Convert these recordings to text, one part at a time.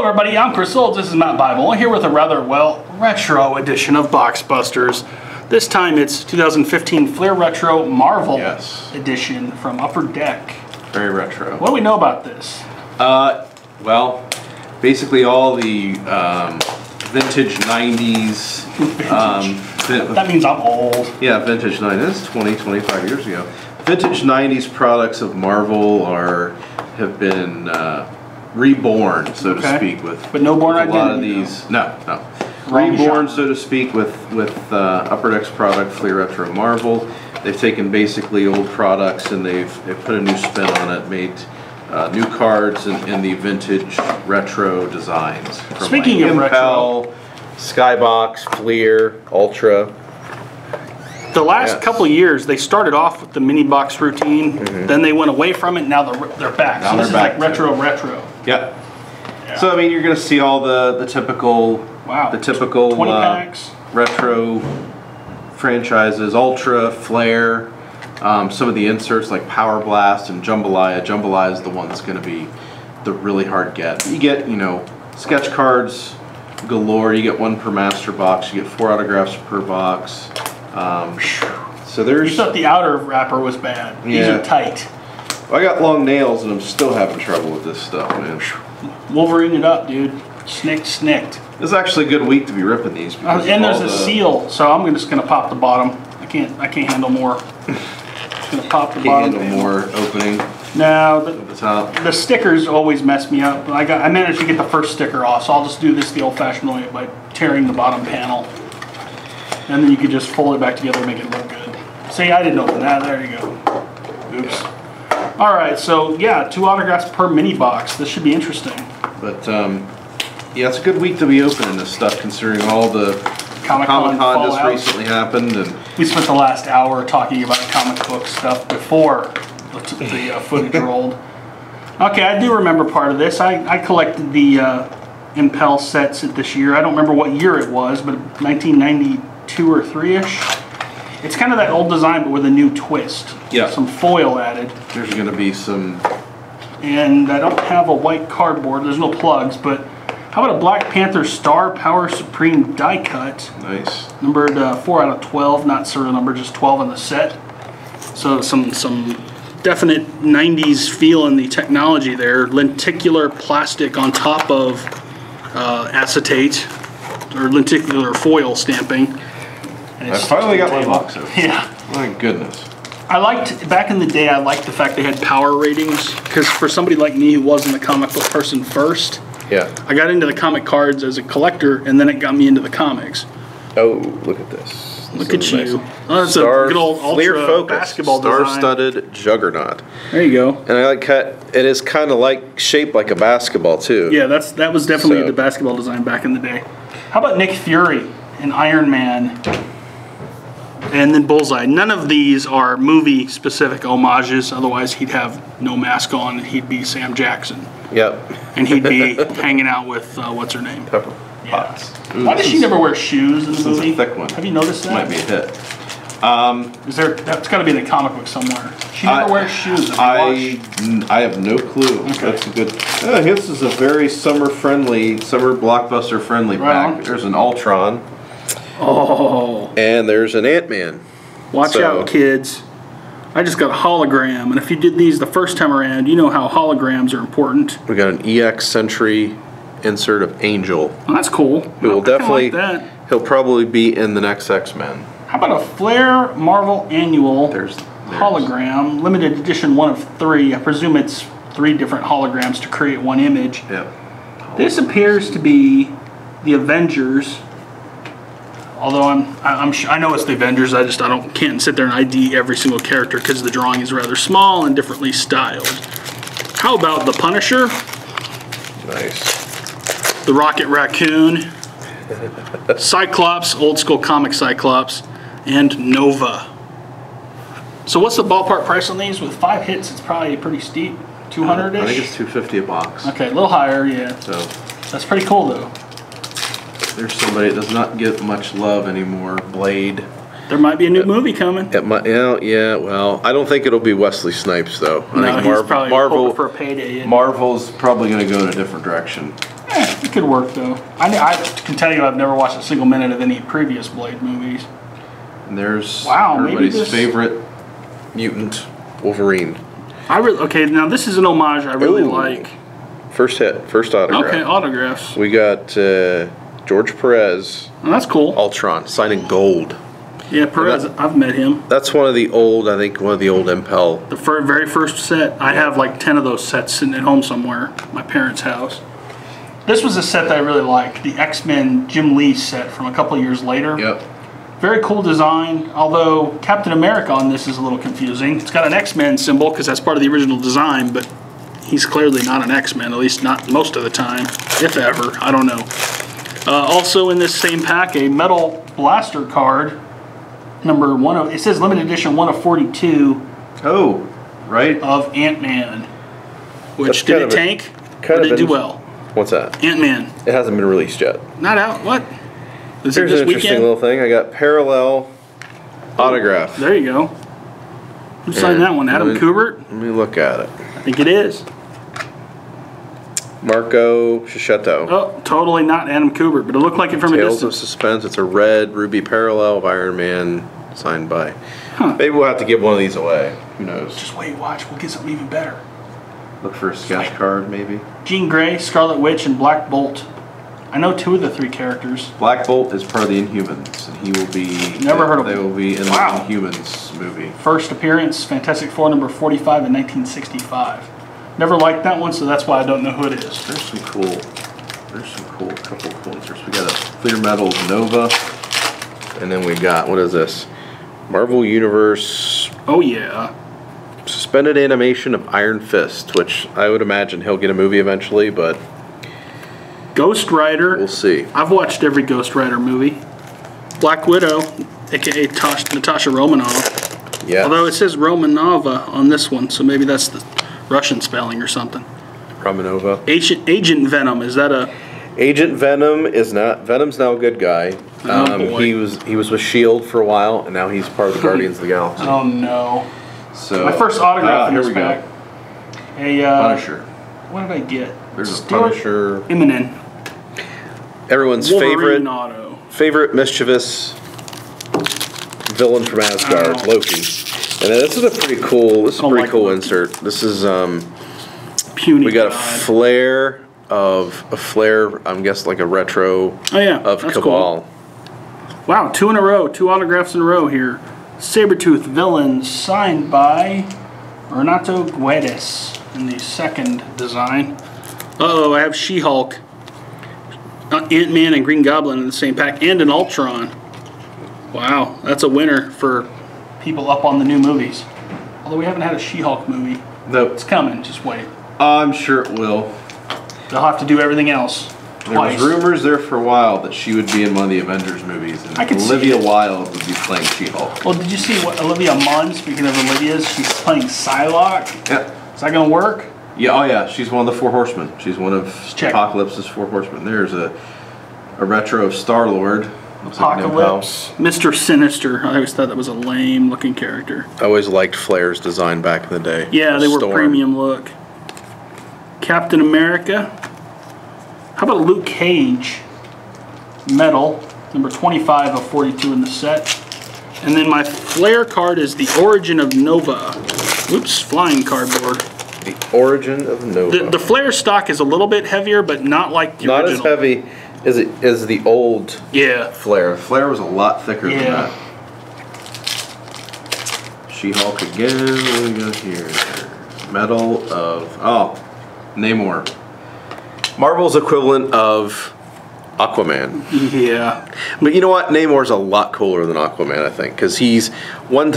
everybody, I'm Chris Olds. This is Matt Bible. I'm here with a rather, well, retro edition of Boxbusters. This time it's 2015 Flair Retro Marvel edition from Upper Deck. Very retro. What do we know about this? Well, basically all the vintage 90s. That means I'm old. Yeah, vintage 90s. That's 20, 25 years ago. Vintage 90s products of Marvel have been reborn, so to speak, with but no Born Identity. A lot of these, no. Reborn, so to speak, with Upper Deck's product, Flair Retro Marvel. They've taken basically old products and they've put a new spin on it, made new cards in the vintage retro designs. From Speaking of retro, Skybox, Fleer, Ultra. The last couple of years, they started off with the mini box routine, then they went away from it, now they're back. So this is like retro. Yeah. So I mean, you're going to see all the typical, 20 packs. Retro franchises, Ultra, Flair, some of the inserts like Power Blast and Jambalaya. Jambalaya is the one that's going to be the really hard get. You get, sketch cards galore. You get one per master box. You get 4 autographs per box. So there's. You thought the outer wrapper was bad. These are tight. I got long nails and I'm still having trouble with this stuff, man. Wolverine it up, dude. Snicked. This is actually a good week to be ripping these. And there's a seal, so I'm just gonna pop the bottom. I can't handle more. Just gonna pop the bottom. Can't handle more opening. No, the top. The stickers always mess me up. I managed to get the first sticker off, so I'll just do this the old-fashioned way by tearing the bottom panel. And then you could just fold it back together and make it look good. See, I didn't open that. There you go. Oops. All right, so yeah, 2 autographs per mini box. This should be interesting. But yeah, it's a good week to be opening this stuff, considering all the Comic-Con just recently happened, and we spent the last hour talking about comic book stuff before the footage rolled. Okay, I do remember part of this. I collected the Impel sets this year. I don't remember what year it was, but 1992 or 3-ish. It's kind of that old design, but with a new twist. Yeah. Some foil added. There's going to be some. And I don't have a white cardboard. There's no plugs, but how about a Black Panther Star Power Supreme die cut? Nice. Numbered 4 out of 12, not serial number, just 12 in the set. So some definite 90s feel in the technology there. Lenticular plastic on top of acetate, or lenticular foil stamping. I finally got my box open. Yeah. My goodness. I liked, back in the day, I liked the fact they had power ratings, because for somebody like me who wasn't a comic book person first, I got into the comic cards as a collector, and then it got me into the comics. Oh, look at this. Look at you. Oh, that's a good old Ultra basketball design. Star-studded juggernaut. There you go. And I like it is kind of like shaped like a basketball too. Yeah, that was definitely the basketball design back in the day. How about Nick Fury and Iron Man? And then Bullseye. None of these are movie-specific homages. Otherwise, he'd have no mask on, and he'd be Sam Jackson. Yep. And he'd be hanging out with what's her name? Pepper Potts. Yeah. Why does she never wear shoes in the movie? This is a thick one. Have you noticed that? Might be a hit. That's got to be in the comic book somewhere. She never wears shoes. I have no clue. Okay. That's a good. This is a very summer blockbuster friendly pack. There's an Ultron. Oh. And there's an Ant-Man. Watch out, kids. I just got a hologram, and if you did these the first time around, you know how holograms are important. We got an EX Sentry insert of Angel. Oh, that's cool. Who will definitely, he'll probably be in the next X-Men. How about a Flair Marvel Annual hologram, limited edition 1 of 3. I presume it's 3 different holograms to create one image. Yep. This appears to be the Avengers. Although I know it's the Avengers, I can't sit there and ID every single character because the drawing is rather small and differently styled. How about the Punisher? Nice. The Rocket Raccoon, Cyclops, old school comic Cyclops, and Nova. So what's the ballpark price on these? With 5 hits, it's probably pretty steep. 200-ish? I think it's $250 a box. Okay, a little higher, yeah. So that's pretty cool, though. There's somebody that does not get much love anymore. Blade. There might be a new movie coming. It might, yeah, well, I don't think it'll be Wesley Snipes, though. I think he's probably hoping for a payday. Marvel's probably going to go in a different direction. It could work though. I can tell you I've never watched a single minute of any previous Blade movies. And there's everybody's favorite mutant, Wolverine. Okay, now this is an homage I really like. First hit, first autograph. Okay, autographs. We got George Perez. Oh, that's cool. Ultron, signing gold. Yeah, Perez, I've met him. That's one of the old, I think, one of the old Impel. The very first set. I have like 10 of those sets sitting at home somewhere, my parents' house. This was a set that I really liked, the X-Men Jim Lee set from a couple of years later. Yep. Very cool design, although Captain America on this is a little confusing. It's got an X-Men symbol because that's part of the original design, but he's clearly not an X-Men, at least not most of the time, if ever. I don't know. Also in this same pack, a metal blaster card. Number one of, it says limited edition 1 of 42. Oh, right. Of Ant-Man. Which did it tank? Or did it do well? What's that? Ant-Man. It hasn't been released yet. Not out? What? Is Here's it this an interesting weekend? little thing. I got parallel autograph. There you go. Who signed that one? Adam Kubert? Let me look at it. I think it is. Marco Cicchetto. Oh, totally not Adam Kubert, but it looked like it from a distance. Tales of Suspense. It's a red ruby parallel of Iron Man, signed by. Huh. Maybe we'll have to give one of these away. Who knows? Just wait, watch. We'll get something even better. Look for a sketch card, maybe. Jean Grey, Scarlet Witch, and Black Bolt. I know 2 of the 3 characters. Black Bolt is part of the Inhumans, and he will be. Never heard of him. They will be in the Inhumans movie. First appearance, Fantastic Four number 45 in 1965. Never liked that one, so that's why I don't know who it is. There's some cool. Couple of cool inserts. We got a clear metal Nova, and then we got, what is this? Marvel Universe. Oh yeah. Suspended animation of Iron Fist, which I would imagine he'll get a movie eventually, but. Ghost Rider. We'll see. I've watched every Ghost Rider movie. Black Widow, aka Natasha Romanoff. Yeah. Although it says Romanova on this one, so maybe that's the Russian spelling or something. Romanova. Agent Venom, is that a... Agent Venom is not... Venom's now a good guy. Oh, boy. He was with S.H.I.E.L.D. for a while, and now he's part of the Guardians of the Galaxy. Oh, no. So, my first autograph in this here we pack. go. Punisher. What did I get? There's a Punisher. Eminem. Everyone's favorite mischievous villain from Asgard, Loki. And this is a pretty cool. This is a pretty cool insert. This is puny. We got a flare. I'm guessing like a retro. Oh yeah, of that's Cabal. Cool. Wow, 2 in a row, 2 autographs in a row here. Sabretooth villain signed by Renato Guedes in the second design. Uh-oh, I have She-Hulk, Ant-Man, and Green Goblin in the same pack, and an Ultron. Wow, that's a winner for people up on the new movies. Although we haven't had a She-Hulk movie. Nope. It's coming, just wait. I'm sure it will. They'll have to do everything else twice. There was rumors there for a while that she would be in one of the Avengers movies, and Olivia Wilde would be playing She-Hulk. Well, did you see what Olivia Munn, speaking of Olivia's, she's playing Psylocke? Yeah. Is that going to work? Yeah, oh yeah, she's one of the 4 Horsemen. She's one of Apocalypse's 4 Horsemen. There's a retro of Star-Lord. Apocalypse. Mr. Sinister. I always thought that was a lame looking character. I always liked Flair's design back in the day. Yeah, they were premium look. Captain America. How about Luke Cage? Metal. Number 25 of 42 in the set. And then my Flair card is the Origin of Nova. Oops, flying cardboard. The Origin of Nova. The Flair stock is a little bit heavier, but not like the original. Not as heavy as the old Flair. Flair was a lot thicker than that. She-Hulk again. What do we got here? Medal of... Namor. Marvel's equivalent of Aquaman. Yeah. But you know what? Namor's a lot cooler than Aquaman, I think, because he's one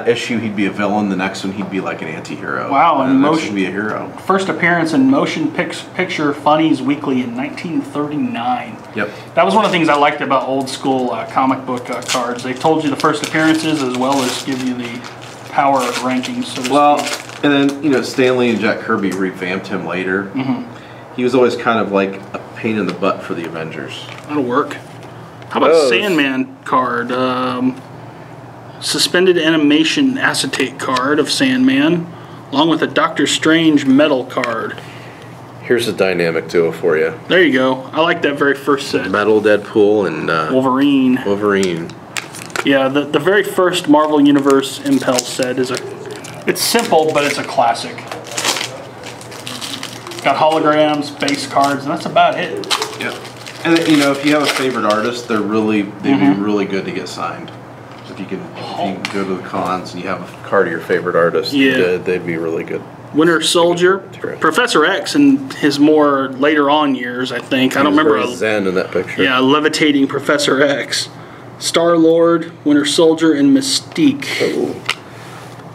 issue he'd be a villain, the next one he'd be like an anti-hero. Wow, and the next one he'd be a hero. First appearance in Motion Picture Funnies Weekly in 1939. Yep. That was one of the things I liked about old school comic book cards. They told you the first appearances as well as give you the power rankings. So to speak. And then Stan Lee and Jack Kirby revamped him later. He was always kind of like a pain in the butt for the Avengers. That'll work. How about Sandman card? Suspended animation acetate card of Sandman, along with a Doctor Strange metal card. Here's a dynamic duo for you. There you go. I like that very first set. Metal Deadpool and Wolverine. Yeah, the very first Marvel Universe Impel set is it's simple, but it's a classic. Got holograms, base cards, and that's about it. Yeah. And you know, if you have a favorite artist, they'd be really good to get signed. If you can go to the cons and you have a card of your favorite artist, they'd be really good. Winter Soldier, Professor X in his more later on years, I think. I don't remember. Zen in that picture. Yeah, levitating Professor X, Star-Lord, Winter Soldier, and Mystique. Ooh.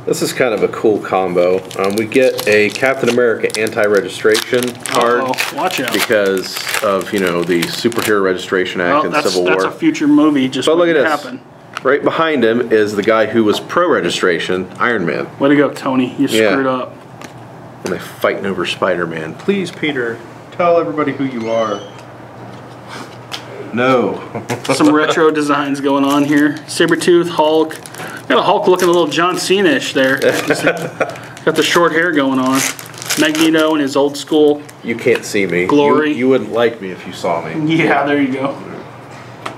This is kind of a cool combo. We get a Captain America anti-registration card. Watch out. Because of, you know, the Superhero Registration Act and Civil War. That's a future movie just but look at this. Happen. Right behind him is the guy who was pro-registration, Iron Man. Way to go, Tony. You screwed up. And they're fighting over Spider-Man. Please, Peter, tell everybody who you are. No. Some retro designs going on here. Sabretooth, Hulk. Got a Hulk looking a little John Cena-ish there. Got the short hair going on. Magneto in his old school. You can't see me. Glory. You wouldn't like me if you saw me. Yeah, there you go.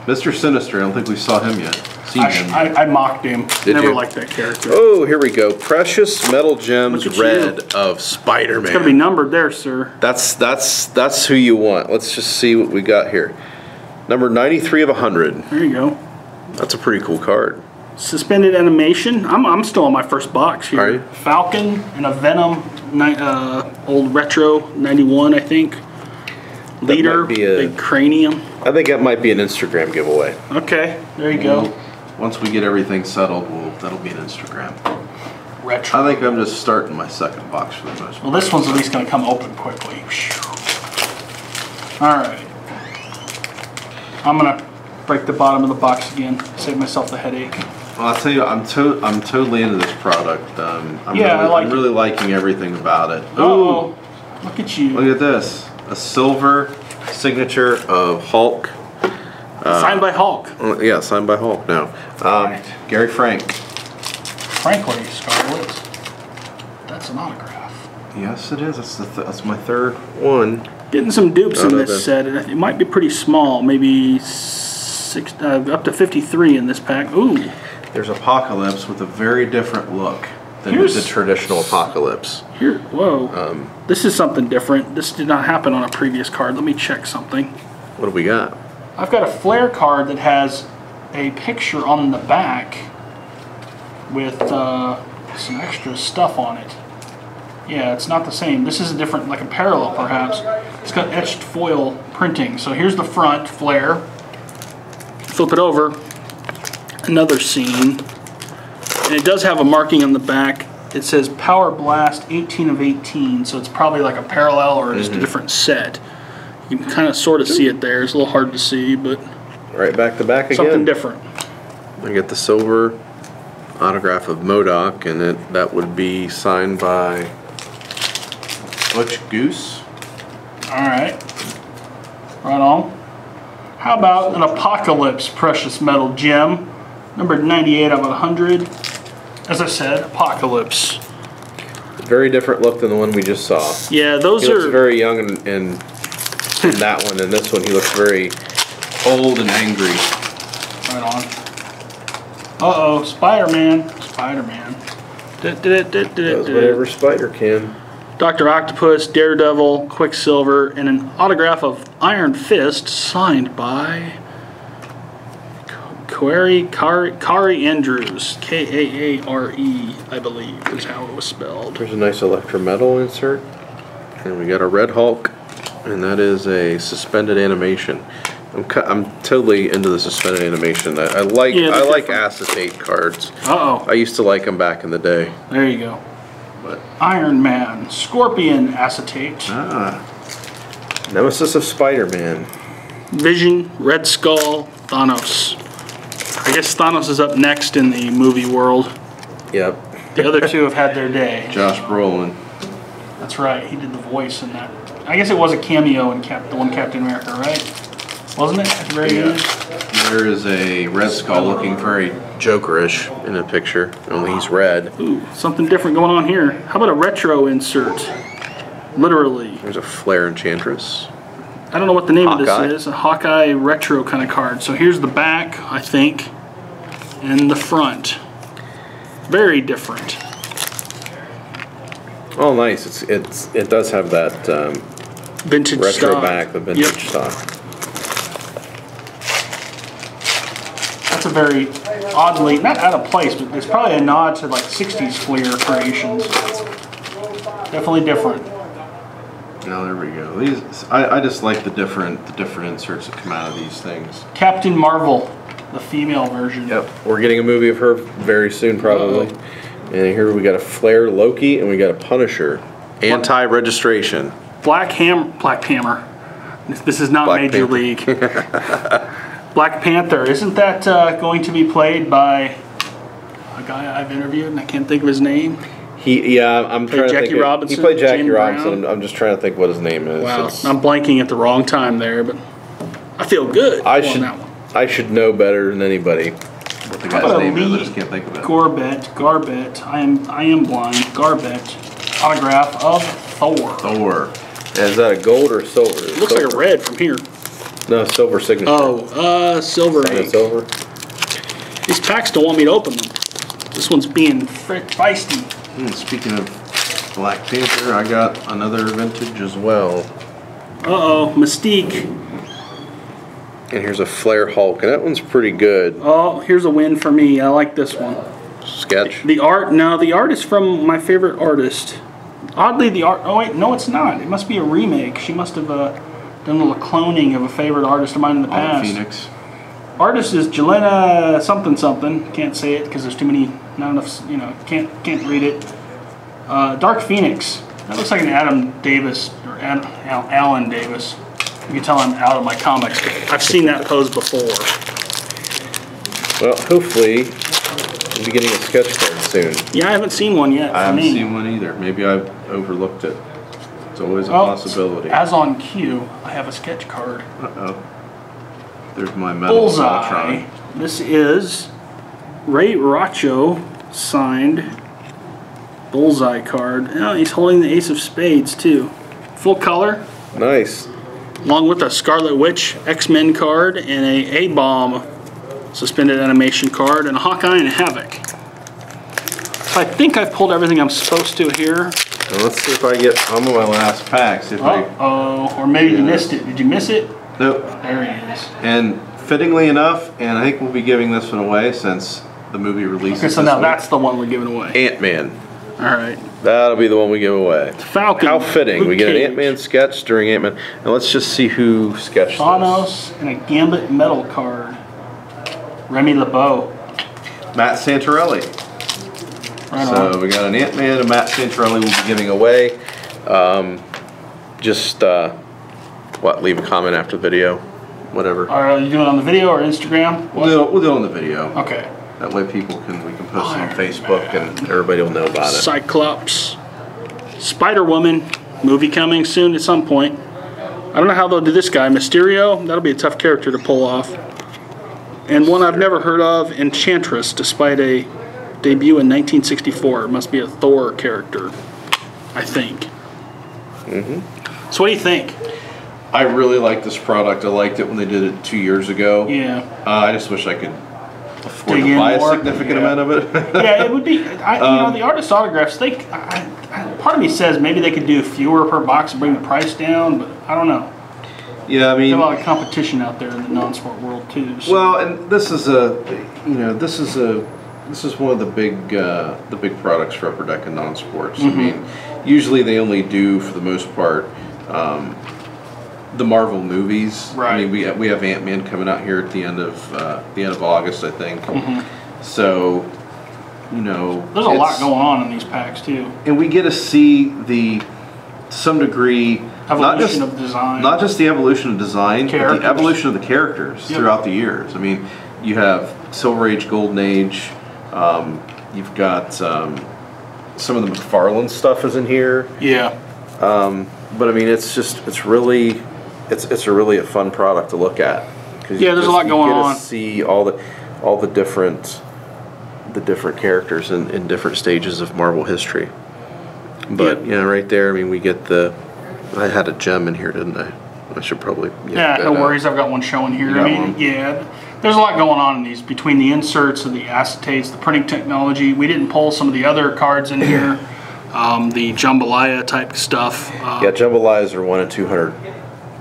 Mr. Sinister, I don't think we saw him yet. I mocked him. Never liked that character. Oh, here we go. Precious Metal Gems Red of Spider-Man. It's got to be numbered there, sir. That's who you want. Let's just see what we got here. Number 93 of 100. There you go. That's a pretty cool card. Suspended animation. I'm still on my first box here. Are you? Falcon and a Venom, old retro 91, I think. Leader, big cranium. I think that might be an Instagram giveaway. Okay, there you go. Once we get everything settled, that'll be an Instagram. Retro. I think I'm just starting my second box for the most part. Well, this one's at least going to come open quickly. All right. I'm going to break the bottom of the box again. Save myself the headache. Well, I'll tell you, I'm totally into this product. I'm really liking everything about it. Oh, look at you! Look at this, a silver signature of Hulk. Signed by Hulk. Yeah, signed by Hulk. Now, Gary Frank. Frankly, Scarlet. That's an autograph. Yes, it is. That's my third one. Getting some dupes in this set. It might be pretty small. Maybe up to 53 in this pack. Ooh. There's Apocalypse with a very different look than the traditional Apocalypse. Whoa. This is something different. This did not happen on a previous card. Let me check something. What do we got? I've got a Flare card that has a picture on the back with some extra stuff on it. Yeah, it's not the same. This is a different, like a parallel perhaps. It's got etched foil printing. So here's the front, Flare. Flip it over. Another scene. And it does have a marking on the back. It says Power Blast 18 of 18. So it's probably like a parallel or just a different set. You can kind of sort of see it there. It's a little hard to see, but right back to back again. Something different. I get the silver autograph of MODOK, and that would be signed by Butch Goose. All right. Right on. How about an Apocalypse Precious Metal Gem, number 98 out of 100. As I said, Apocalypse. Very different look than the one we just saw. Yeah, those he looks very young in that one, and this one he looks very old and angry. Right on. Uh-oh, Spider-Man. Spider-Man. Does whatever Spider can. Dr. Octopus, Daredevil, Quicksilver, and an autograph of Iron Fist signed by Kari Andrews. K-A-A-R-E, I believe, is how it was spelled. There's a nice Electrometal insert. And we got a Red Hulk, and that is a suspended animation. I'm totally into the suspended animation. I like acetate cards. I used to like them back in the day. There you go. But Iron Man, Scorpion acetate. Nemesis of Spider-Man. Vision, Red Skull, Thanos. I guess Thanos is up next in the movie world. Yep. The other two have had their day. Josh Brolin. That's right. He did the voice in that. I guess it was a cameo in the one Captain America, right? Wasn't it? At the very end? There is a Red Skull looking very Jokerish in a picture, only he's red. Ooh, something different going on here. How about a retro insert? Literally. There's a Flare Enchantress. I don't know what the name Hawkeye. of this is. A Hawkeye retro kind of card. So here's the back, I think, and the front. Very different. Oh, nice. It does have that Vintage retro stock. back, the vintage stock. That's a very oddly, not out of place, but it's probably a nod to like 60s Fleer creations. Definitely different. Oh, there we go. These, I just like the different inserts that come out of these things. Captain Marvel, the female version. Yep, we're getting a movie of her very soon, probably. And here we got a Flare Loki, and we got a Punisher. Anti-registration. Black Hammer. This is not Black Major Panther. League. Black Panther. Isn't that going to be played by a guy I've interviewed, and I can't think of his name? I'm trying to think. Jackie Robinson? He played Jackie Jim Robinson. Brown? I'm just trying to think what his name is. Wow, I'm blanking at the wrong time there, but I feel good on that one. I should know better than anybody what the guy's name is. I just can't think of it. Garbett. I am blind. Garbett. Autograph of Thor. Thor. Is that a gold or silver? It looks like a red from here. No, silver signature. Oh, silver. Silver. These packs don't want me to open them. This one's being feisty. Speaking of Black Panther, I got another vintage as well. Uh-oh, Mystique. And here's a Flare Hulk, and that one's pretty good. Oh, here's a win for me. I like this one. Sketch. The art is from my favorite artist. Oddly, the art. Oh wait, no, it's not. It must be a remake. She must have done a little cloning of a favorite artist of mine in the past. Phoenix. Artist is Jelena something. Can't say it because there's too many. Not enough. Can't read it. Dark Phoenix. That looks like an Adam Davis or Alan Davis. You can tell I'm out of my comics. I've seen that pose before. Well, hopefully we'll be getting a sketch card soon. Yeah, I haven't seen one yet. I haven't seen one either. Maybe I've overlooked it. It's always a possibility. As on cue, I have a sketch card. Uh-oh. There's my metal Bullseye. This is Ray Rocho signed Bullseye card. Oh, he's holding the Ace of Spades too. Full color. Nice. Along with a Scarlet Witch X-Men card and a A-Bomb suspended animation card and a Hawkeye and a Havoc. So I think I've pulled everything I'm supposed to here. Now let's see if I get some of my last packs. Or maybe you missed it. Did you miss it? Nope. There he is. And fittingly enough, and I think we'll be giving this one away since the movie releases. Okay, so now that's the one we're giving away. Ant-Man. All right. That'll be the one we give away. Falcon. How fitting. Luke We get an Cage. Ant-Man sketch during Ant-Man. And let's just see who sketched Thanos and a Gambit metal card. Remy LeBeau. this. Matt Santorelli. Right So on. we got an Ant-Man and Matt Santorelli we'll be giving away. Leave a comment after the video. Whatever. Are you doing it on the video or Instagram? We'll do it on the video. Okay. That way we can post it on Facebook and everybody will know about it. Cyclops. Spider-Woman. Movie coming soon at some point. I don't know how they'll do this guy. Mysterio. That'll be a tough character to pull off. And one I've never heard of, Enchantress, despite a debut in 1964. It must be a Thor character, I think. Mm-hmm. So what do you think? I really like this product. I liked it when they did it 2 years ago. Yeah. I just wish I could afford to buy a significant amount of it. Yeah, it would be. The artist autographs. Part of me says maybe they could do fewer per box and bring the price down, but I don't know. Yeah, I mean, there's a lot of competition out there in the non-sport world too. So. Well, and this is one of the big products for Upper Deck and non-sports. Mm-hmm. I mean, usually they only do, for the most part, the Marvel movies. Right. I mean, we have Ant-Man coming out here at the end of August, I think. Mm-hmm. So, there's a lot going on in these packs too. And we get to see some degree evolution of design. Not just the evolution of design, but the evolution of the characters throughout the years. I mean, you have Silver Age, Golden Age. You've got some of the McFarlane stuff is in here. Yeah. But I mean, it's really a fun product to look at. Yeah, there's a lot going on. You get to see all the different characters in different stages of Marvel history. But right there, I mean, we get the I had a gem in here, didn't I? I should probably. Yeah, no worries. I've got one showing here. I mean, yeah, there's a lot going on in these between the inserts and the acetates, the printing technology. We didn't pull some of the other cards in here, the jambalaya type stuff. Yeah, jambalayas are 1 in 200.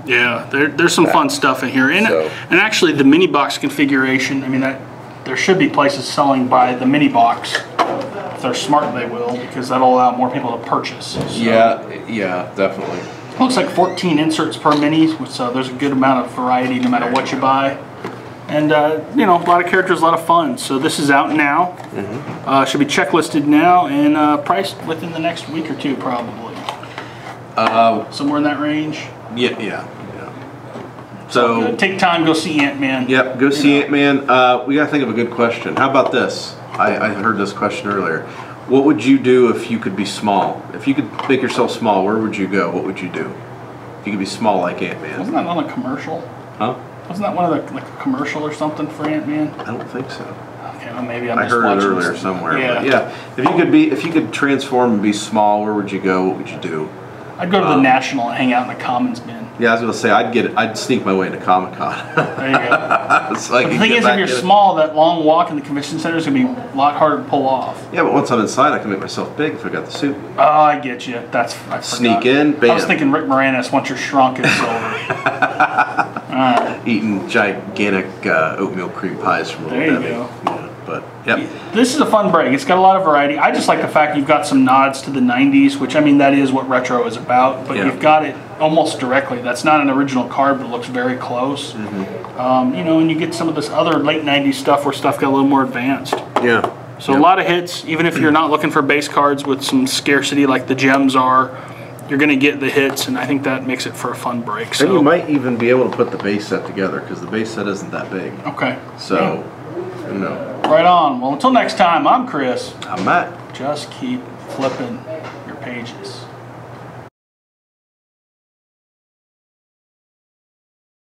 Yeah, there's some fun stuff in here, and actually the mini box configuration. I mean, there should be places selling by the mini box. If they're smart, they will, because that'll allow more people to purchase. So. Yeah, definitely. Looks like 14 inserts per mini, so there's a good amount of variety no matter what you buy. And, you know, a lot of characters, a lot of fun. So this is out now. Should be checklisted now and priced within the next week or two, probably. Somewhere in that range. Yeah. So take time, go see Ant-Man. Yep, go see Ant-Man. We got to think of a good question. How about this? I heard this question earlier. What would you do if you could be small? If you could make yourself small, where would you go? What would you do? If you could be small like Ant-Man. Wasn't that on a commercial? Huh? Wasn't that one of the, like a commercial or something for Ant-Man? I don't think so. Okay, well maybe I heard it earlier somewhere. Yeah. But yeah. If you could transform and be small, where would you go? What would you do? I'd go to the National and hang out in the Commons bin. Yeah, I was gonna say I'd sneak my way into Comic-Con. There you go. So the thing is, if you're small, that long walk in the convention center is gonna be a lot harder to pull off. Yeah, but once I'm inside, I can make myself big if I got the suit. Oh, I get you. I sneak in, bam. I was thinking Rick Moranis once you're shrunk and silver. Eating gigantic oatmeal cream pies from Little Debbie. There you go. Yeah, but yep. This is a fun break. It's got a lot of variety. I just like the fact you've got some nods to the 90s, which I mean that is what retro is about. But you've got it almost directly. That's not an original card, but it looks very close. You know, and you get some of this other late 90s stuff where stuff got a little more advanced. Yeah. So a lot of hits, even if you're not looking for base cards with some scarcity like the gems are, you're going to get the hits, and I think that makes it for a fun break. So. And you might even be able to put the base set together because the base set isn't that big. Okay. So, you know. Right on. Well, until next time, I'm Chris. I'm Matt. Just keep flipping your pages.